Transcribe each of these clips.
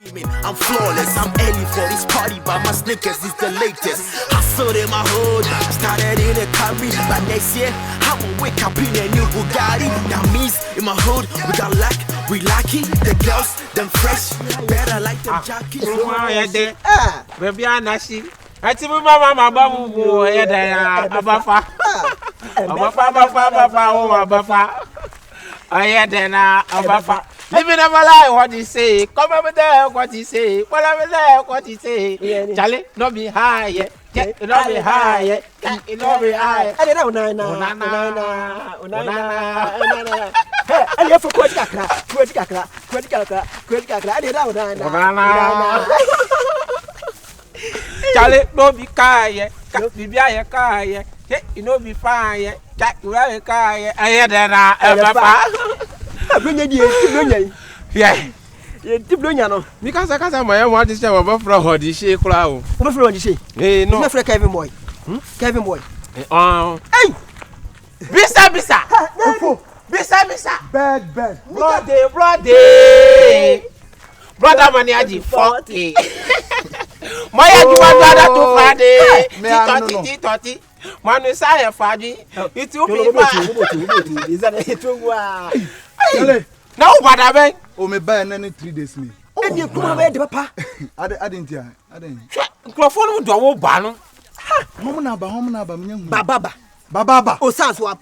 I'm flawless, I'm early for this party, but my sneakers is the latest. Hustled in my hood, started in a Camry, but next year I'ma wake up in a new Bugatti. That means in my hood we got luck, we lucky. The girls, them fresh, better like them jockeys. Baby, Anashi. I tell my mama, my babu, Abafa. I had an Abafa. Living of a lie, what he say, come over there, what he say, what over there, what he say. Charlie, not be high yet, not be high yet, not be high. I don't know, I have for Quetica, I didn't know. Charlie, no be car yet, can't be a car yet, you know be fine yet, Jack, you have a car yet. I had an Abafa. Yeah. Because I can't want to say about for the shake crowd. What for the shake? Eh, no, for Kevin boy. Kevin boy. Hey! Bisa. Bad. Brother Maniaji 40. My brother to Friday. 30. Manu saya Faji. It will be is that it no, but I beg. Oh, me buy 3 days me. Oh, you come away, papa. I didn't. Clophone do a ban. Home Baba. Oh, sounds what?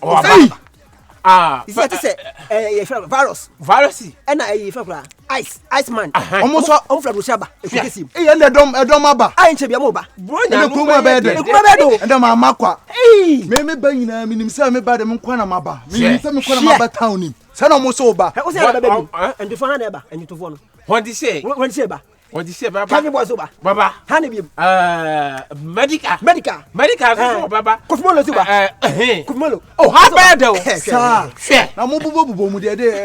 Is that to say a virus? And ice man. Almost on Flabusaba. And the dom, I ain't Chabiamoba. And the Mamaqua. Maybe banging a minimum by the Munkwana Maba. Maba town. Son almost over. And to find ever and you to one. What did you say? What did you say, Baba? Was over. Baba, honey, medica, Baba. Kumolo. Oh, how bad though? Sir, I'm a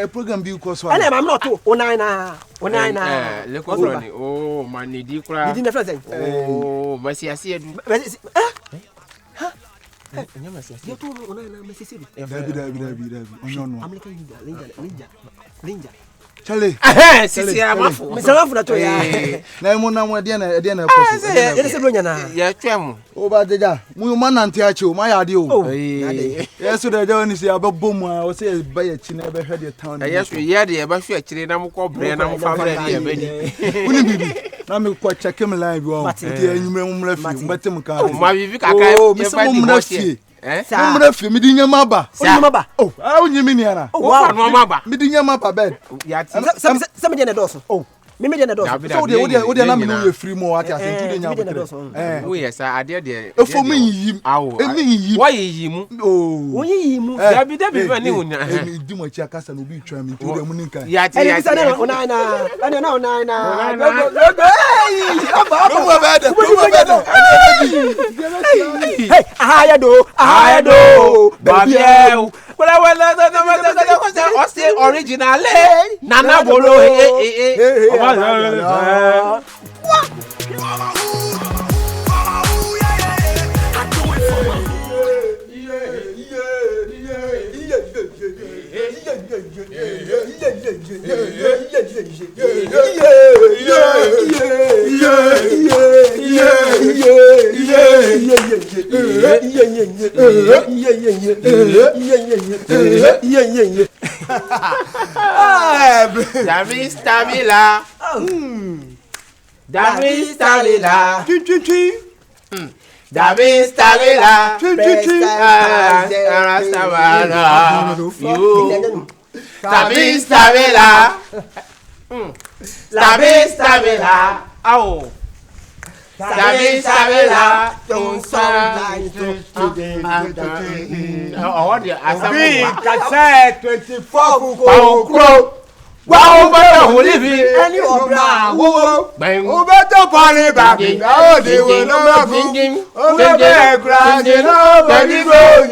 program view course. And I'm not too. Oh, my needy crowd. You didn't say, oh, Messi, I see it. Linja. Charlie, Sisi amafu. Msalafu na toya. Na muna mwadia na poso. Yele seblonya na. Ya twemu. O ba deja. Mu ma nante achi o ma ya de o. Yesu de ja ni se ababom a o se ba ya chi na be hwe de town. Yesu ye de ba hwe achire na mko bre na mfa bre de ya bani. Uni bibi. Na me kwa check him live o. Ti enyume mumra fi mbatem ka. O ma bibi kaka ye ba di mo tie. Mumra fi mi di nyama ba. Nyama. Oh, a unyimi ni ara. O fa no maba. Mi di nyama ba bed. Some de doso. Oh, me de doso. So de na me no free mo ati asentu de nyama. Oh yes, I dey there. E fo me yim. E me yim. Why yim? Oh. Wo yim. Ya bi da bi fa ni wonya. E mi di mo chi akasa no bi twa mi to de mu ninka. Ya ti ya. Ana hey, ahaya do. Baby. Well, say original. Nana bolo. David Stabila. David Stabila. David Stabila. David Stabila. David Stabila. Oh. David Stabila. Don't sound like cassette 24 crow. Wow, but who live in any obra? Bang over the party back. Oh, they will not thinking. Oh, the grass, you know, baby, go.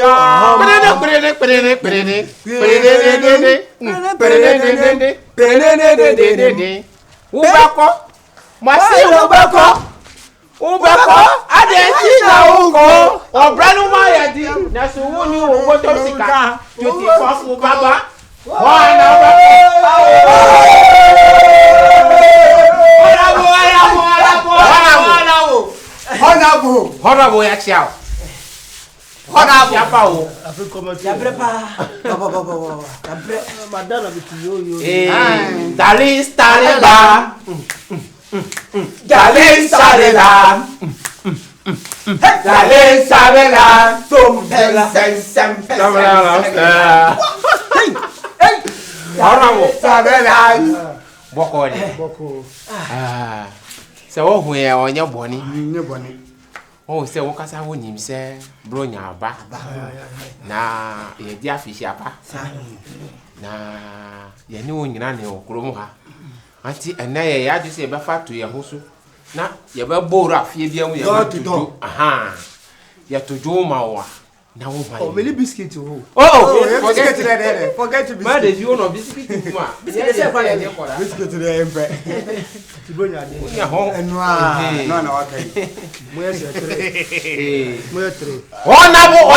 Ubako, Marcelo Ubako, I didn't see now. Or Brano Mayadi, Nasuuni, or Wotosika, 24 Baba. One Honorable Yachiao. Honorable Yapao. Madonna with you. Darling Starela. Darling Starela. Darling Starela. Honorable Starela. Boko. Se wo hu e onye boni. Oh, se wo kasa wo nim se bro nya ba. Na ye di afishi apa. Na ye ni onyina ne okro mu ha. Anti ena ye ya ju se be fa to ye ho so. Na ye be boru afie bia mu ye to. Aha. Ye to jo ma wa. Na wo ba. Oh, many biscuit ho. Forget biscuit. Ma de you no biscuit mu a. Biscuit se kwa ye de kora. Biscuit de empe. Tibonya de. Nya ho. No na wa kai. Moye se tere. Moye tere. Honorable.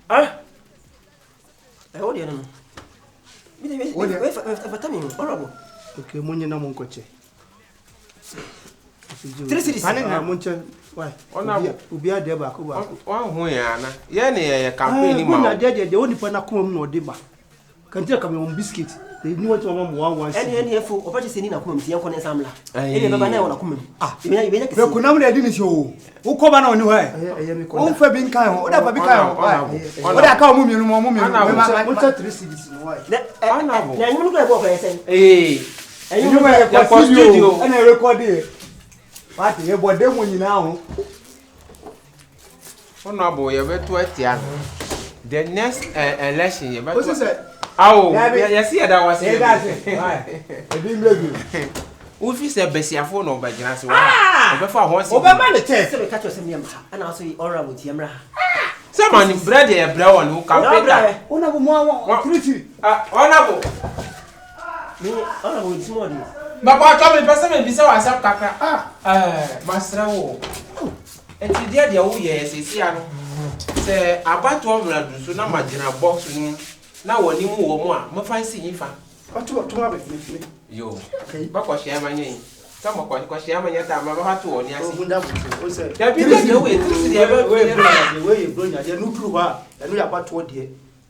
Ah. Hold on. Wait, honorable. Okay, munye na monkoche. 3 cities. Munche. Why? Honorable. Ubia de ba ko ba. Wan hu ya na. Ye ne ye campaign ma. Na de oni pa na ko mu no de ba. Kanti ka me on biscuit. They knew what mama one. Any for opportunity ni na ko mti yanko na samla. Ene baba na wona ko mem. Ah, ibenya kesi. Be kunam na di ni show. Wo ko ba na oni ho e. Wo fa bi nkan ho. O da fa bi kan ho. O da ka mu mienu mo mienu. Mo ta 3 cities no why. Na nyimu ko e bo ko yesen. Enyu me ya studio. Ana record e. Party e bo de mo nyina ho. Honorable ye beto atia. The next election ye beto. What is it? Awo, ya see that was here. Ebi mlebi. Ufi se besiafo no bagina se wa. Obefa ho se. Obeba le che. Se be catch yourself me am. Ana also honorable tiamra. Se man bread e bra won who campaign. Ona bo mo triti. Honorable. Me honorable this morning. Baba to me person me bi se wa sap kaka. Masra wo. Enti dia dia wo ye sesi ano. Se abato omra du so na magina box nu. Na woni mu wo mu a mo fancy yifa to ma be yo ba ko share manye ta mo ko share manye ta ma ba to woni asi bunda o se ya bi de we we bro nya de no kru ha enu ya ba to de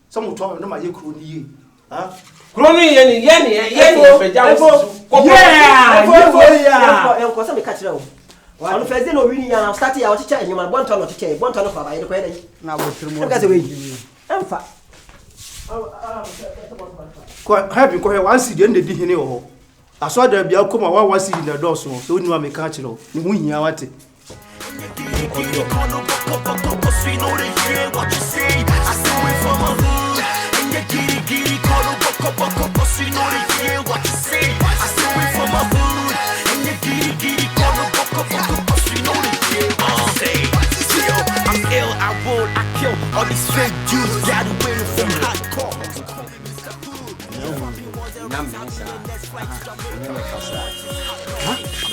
so mo to na ma ye kru ni ye ha kru ni ye ni fe ja wo ko ko se me catch ra o on Thursday no wini ya start ya o teacher enyuma bonto no teacher bonto no fa ba ye ko ye na bo trimo ka se we emfa have ko he wan see de ndi hene ho aso da bia koma wan see in the door so oni ma me ka kire ni hu hia wate I'm ill, I roll, I kill all these fake Jews, got away from hardcore.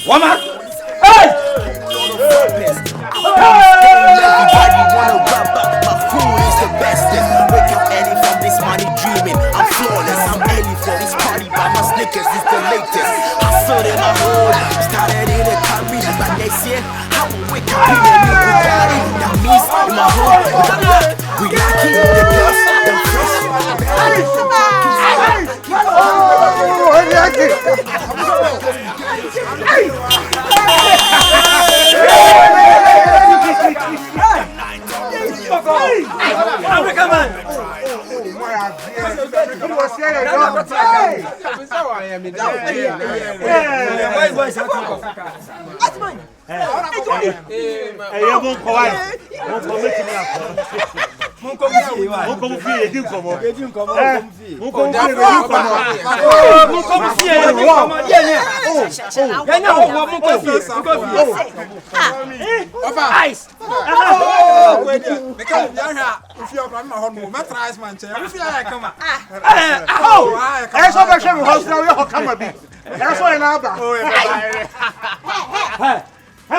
Woman! Hey! Everybody wanna rub up, my food is the bestest. Wake up early from this money dreaming, I'm flawless. I'm early for this party, but my sneakers is the latest. Hustle in my hood, started in a country, but next year I will wake up in a new Bugatti. That means in my hood, we lucky, the girls, the fresh.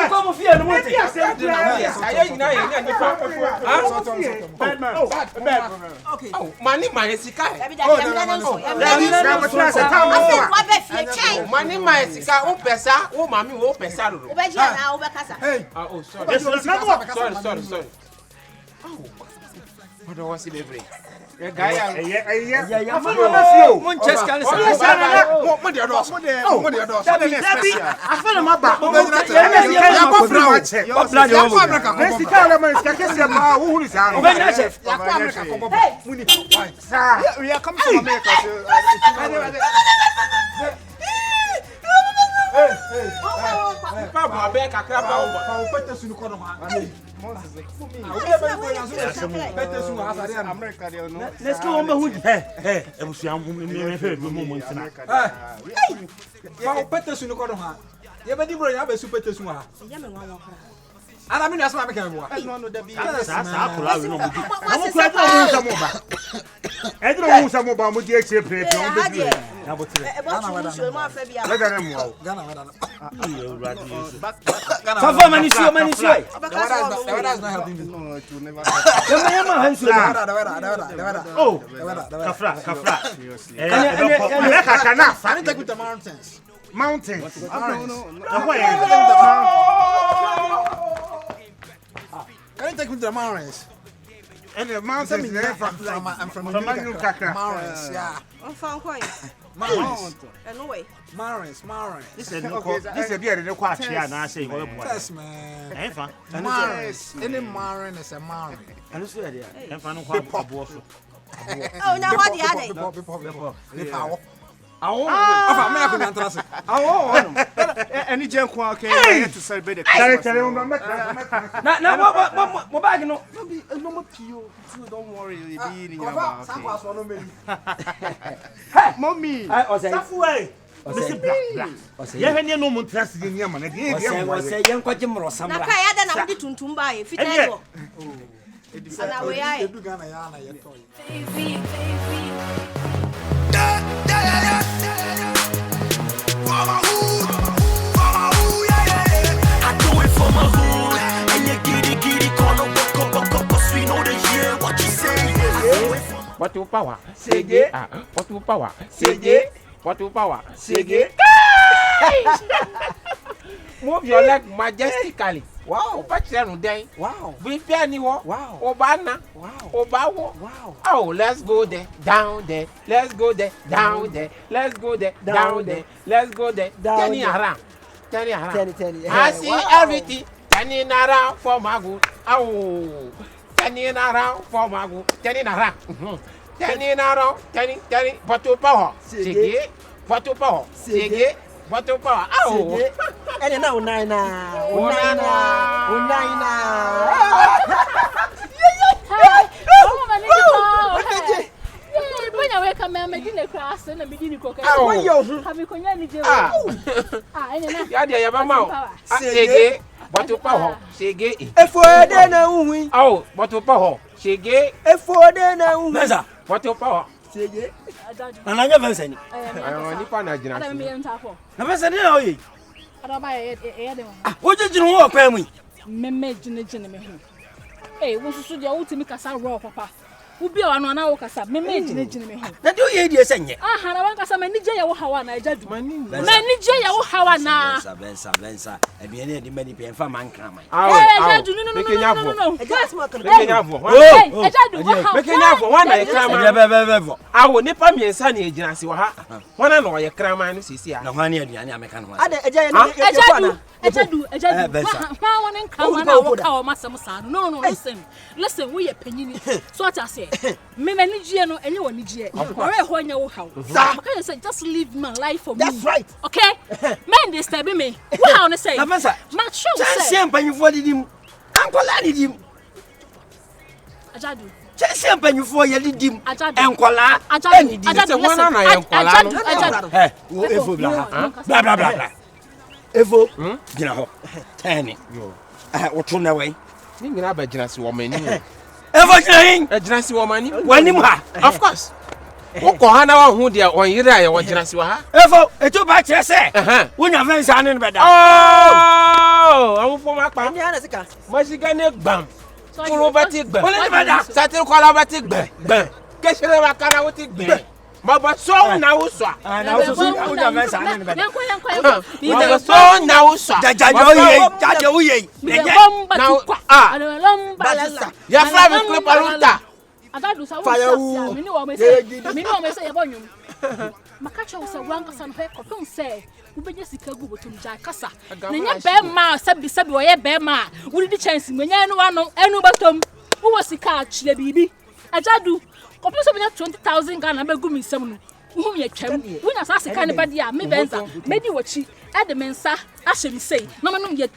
Como fia Tia no monte. Aye nyina ye nya nipa. Okay. Oh, mani man sika. Mani man sika o pesa, o mami o pesa ro. Obeja na obekasa. Oh, sorry. Sorry. Oh. What do I see baby? Guy, yeah. Manchester. Let's go on my hood. Hey, I was young woman. Fa pete sunu ko do ha. Ye be di bro ya be su pete sunu ha. Ana mi na asma me kan mo. Sa kula we no mo di. Amu kula do mo sa mo ba. E do mo sa mo ba mo di e che pre on be di. Na botre. Gana wada. Le gana mo. Gana wada. Ayo radi. Fa fa mani sio. Wada is not helping me. No, it will never. Yama hansu. Wada. Oh, kafra. Eh, kakana. I didn't take with the mountains. Mountains. No. I didn't take with the mountains. And the mountains I'm from Mountains, yeah. On found coin. Mountains. No way. Mountains. This is beer in the quatch here, and I say, well, Yes, man. eh, fun. Mountains. Any mountain is a mountain. Anu so ya dia. And fun, what Oh, now what the other? Awo. Afa me akọ nyantra se. Awo, any junk okay to celebrate the Christmas. Na mo bag no. No more pio. Don't worry, you'll be in your mouth. Mommy. I say. Safuai. Mr. Black. Yeah, when you know more trust in your man. I say yan kwaje mro samra. Na kai ada na wodi tuntum ba e fitago. Ana we ai. Edu Ghana ya na ye toy. I do it for my hood, and you giddy, call up, cause we know the year, what you say? What to power? Sege. What to power? Sege. What to power? Sege. Move your leg majestically. Wow. Wow. Prepare ni wo. Wow. Obana. Wow. Obawo. Wow. Oh, let's go there, down there. Let's go there, down there. Let's go there, down there. Let's go there. Turning around. I see everything turning around for my good. Oh, turning around for my good. Turning around. Turning around. Turning. What to power? Sege. What to power? Sege. What to power? Oh. Ene na unaina. Oh, my nigga. When I wake up, I'm making a class and I'm beginning to cook. Oh, yo. Have you connected? Ya dia ya mama. Sege. What to power? Sege. Efo de na unwi. Oh, what to power? Sege. Efo de na unwi. Meza. What to power? Sege. Ananya Vincent. Ayo nipa na jina. I'm being tafo. Na Vincent na oyi. Ada ba e de mo. Wo jejinu wo kwa mu. Meme jine me hu. Eh, wo susu dia wo timi kasa raw papa. Ubi wa no na wo kasa meme jine me hu. Na de oye die senye. Aha na wan kasa mani je ya wo hawa na ajadu. Mani je ya wo hawa na. Bensa. Ebi ene de mani pe mfa man kan man. Ajadu no. Mekenyafo. Ajadu wo hawa. Mekenyafo wana ye kraman. Bebebevo. Awo nipa miensa na ejina si wa ha. Wana na ye kraman no sisi a. Na hwani aduane ameka no. Ada eja ye na. Ajadu. Ma won nkan na wo ka o masem sa no. Listen, we ye panyini. So what I say. Me mani gie no enye woni gie. Ore ho anya wo hawo. Maka say just live my life for me. That's right. Okay? Men disturb me. What how to say? Na Vincent. Ma show say. Chance empanyfo didim. Ankola didim. Ajadu. Chance empanyfo ye didim. Enkola. Ajadu. Ajadu wana na ye enkola no. Eh, wo efo bla. Efo. Gina ho. Tani. Yo. Wo to na we. Ni ngina ba jina si wo mani. Efo jina. Jina si wo mani. Wani mu ha. Of course. Wo ko ha na wa hu dia on yire aye wo jina si wa ha. Efo, eto ba kire se. Wo nya Vincent ne be da. Oh! Oh, I'm for my pa. Mashigane bam. Pulobati bam. Satin kolabati bam. Keshele makara woti bam. Maba so na uswa. Na uswa uja mesa ani be. Maba so na uswa. Jaja uye. Ya flavi kleparuta. Agadu sa wo mini wo me say yebonyum. Makacha wo say wanka san ho ekopon say ubenya sika gu botum jai kasa. Na nya be ma sabi wo ye be ma. Wo di chance menya enu wano enu botom. Wo sika achile bibi. Agadu kopon so benya 20,000 Ghana be gu mi nsam no. Wo ye twam. Wo nya sa sika ne bade a me benza. Me di wachi ede mensa ahye mi say. Na manom ye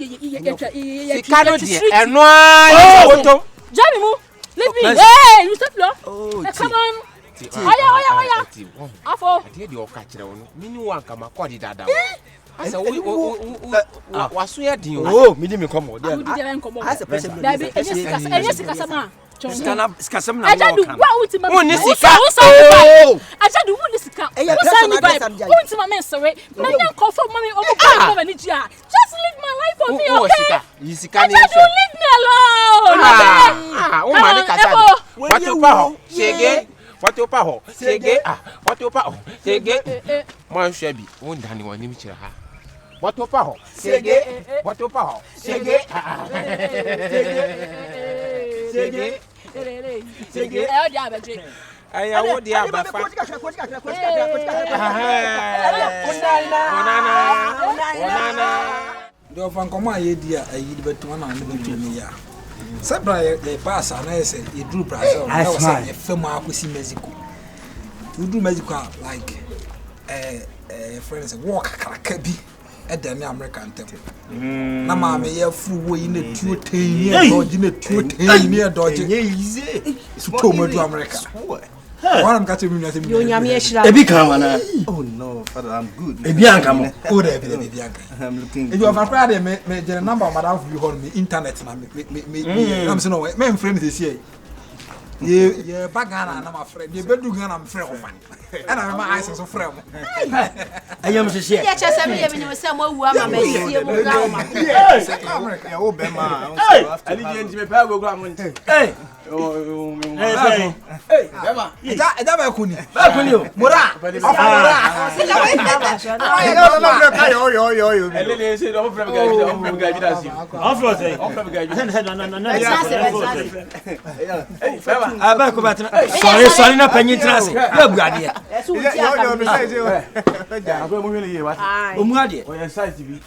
sika no die eno a botom. Jami mu. Leave me. Hey, you stop lo. Come on. Oya. Afo. Ade de o ka kire wo no. Mini wan kama kodi dada. Asa waso ya din o. Oh, mi di mi komo de. Asa person. Dabi enye sika sama. Sika sama na. Ajadu wa utima. Woni sika. Ajadu woni sika. Woni ma mensere. Na nya ko fo mami o mo ko ba ni jia. Just leave my life for me, okay? You sika ni so. Leave me alone. O ma ni kasa. Watu pa ho. Shege. Watu pa ho. Shege. Watu pa ho. Shege. Mo hwe bi. Won dani won nim kire ha. Watu pa ho. Shege. Watu pa ho. Shege. Shege. Shege. Ayo dia abeje. Aya wo dia abafa. Onana. Do fan koma ye dia ayi betu na ne betu mi ya. Sabra ye pass na ye say e dru Brazil na wo say e fam akosi Mexico. You do Mexico like friends walk kraka bi e da me American temple. Na ma me ye fu wo yi na tuo ten ni dodge na tuo ten ni dodge. Easy. Su to mo do America. What I'm catching me nothing. Ebi kan wana. Oh no, Father, I'm good. Ebi anka mo. O de ebi anka. I'm looking. If you have friend me the number of madam you hold me internet na me I'm saying no me friend this here. Ye bagana na my friend. Ye bedu Ghana my friend ofan. And I my eyes so friend. Ayam se se. Yeah, chese me ye me say mo wu ama me sie mo ga ma. Yes, America. Yeah, oh Bema. Ali di enti me pa go go am. Hey. Hey, Bema. Eda ba kuni. Ba kuni o. Mora. Sika we No, yo. Ele se do from ga vida assim. Afro say. From ga vida. Hey, Bema. Aba ko batna. Sorry na panyin trase. Ya buade. Yo, me say you. Agora mo ele wa. O muade. O site bi.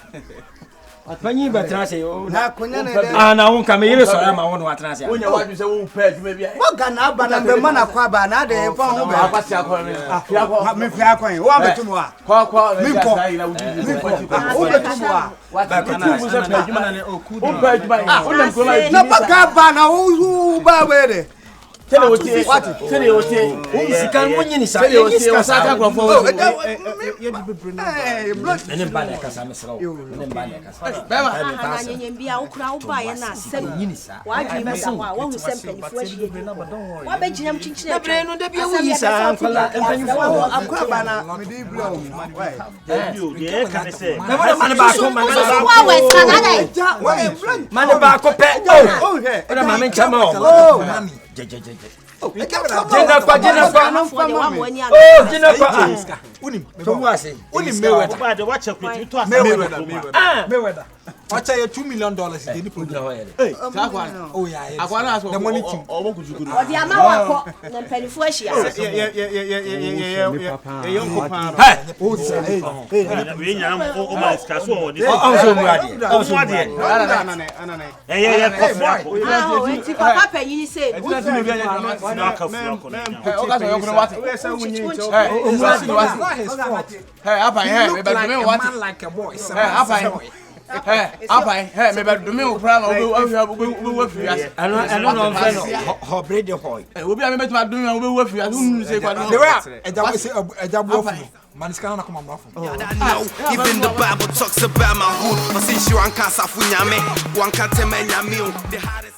Panyin batna se o. Na konya na de. Na won ka me yire sorry ma won wa trase. Onya wa ju se wo pa adwuma bia. Mo ga na aba na be ma na kwa ba na de fa ho be. Akwasi akọ me. Me fi akwan. Wo abetu mo a. Kwa. Mi ko. Wo betu mo a. Ba ka na se pa adwuma na ne o ku. O pa adwuma. O nam ko ma. Na ba ga ba na wo ba we de. Tele otie. Tele otie. O sika mo nyini sa. Tele otie. O sa ka krofo. Ye di bebre na. Ene ba na kasa me sra o. Ene ba na kasa. Bema. ana nyenye bia ukura uba ye na asem wa dwi me sa wa hu sem panifo ahie wa be ginam chinchine Na bre no da bi wu yi sa ankola empanyifo Akwa ba na me di bra o. Ye kan say. na ma ba ko ma so wa we Canada Ja, wa e bra. ma ba ko pe Oh, he. o da ma me chama o Oh, mami. je Jena kwa. oh jina kwa Unim. to mu ase Unim mewe. Ba de wa check with you Mayweather. Watch $2 million in the program. Oh yeah. Akwana so. The money team. Omo kujugu. o di ama wa ko na panifo ahia Oh say. we nya o ma ska so o ni so muade eh kofu ah o ti papa panyin say na ka fu ko na O ka so yo kro wate. O mu asi wate. Hey, apa me ba do me wate. Man like a boy. Apa me ba do me o pra na o wa fi ase. ano no mfe no ho brede hoy Obi a me betuma do me o wa fi ase. Unu se kwa no. The way ejabu Maniskana na kuma mrafu. Even the Bible talks about my hood. But since you anka safu nyame, wanka teme nyame, the hardest